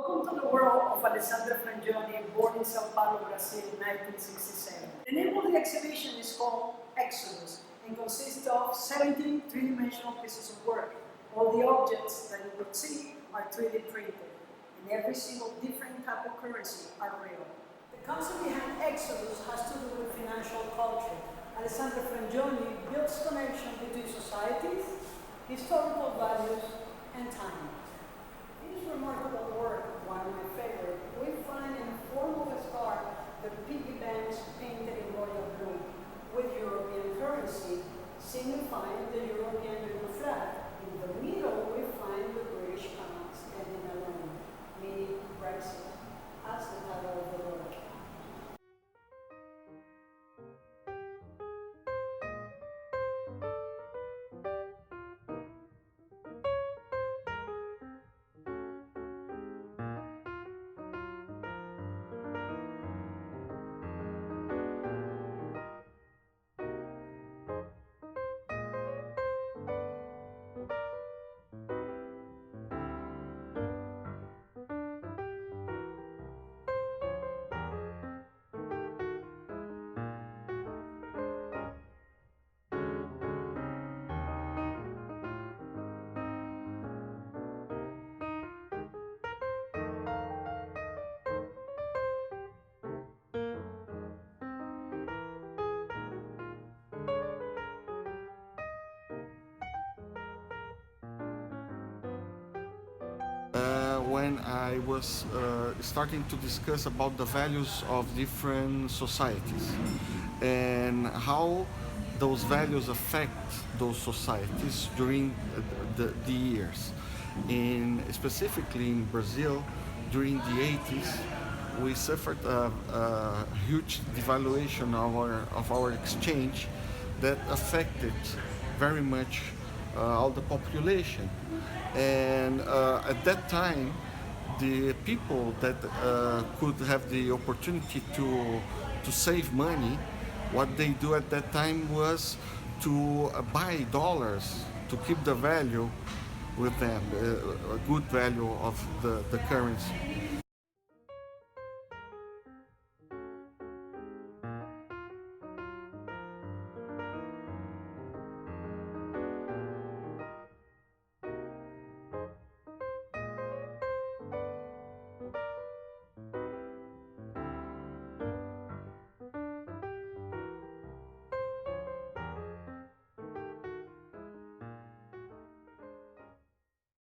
Welcome to the world of Alexandre Frangioni, born in Sao Paulo, Brazil in 1967. The name of the exhibition is called Exodus and consists of 17 three-dimensional pieces of work. All the objects that you would see are 3D printed, and every single different type of currency are real. The concept behind Exodus has to do with financial culture. Alexandre Frangioni builds connection between societies, historical values, and time. In his remarkable work, one of my favorite, we find in the form of a star the piggy banks painted in royal blue with European currency, signifying the European Union flag. In the middle, we find the British pound standing alone, meaning Brexit. That's the title of the work. When I was starting to discuss about the values of different societies and how those values affect those societies during the years. Specifically in Brazil, during the 80s, we suffered a huge devaluation of our exchange that affected very much all the population. And at that time, the people that could have the opportunity to save money, what they do at that time was to buy dollars to keep the value with them, a good value of the currency.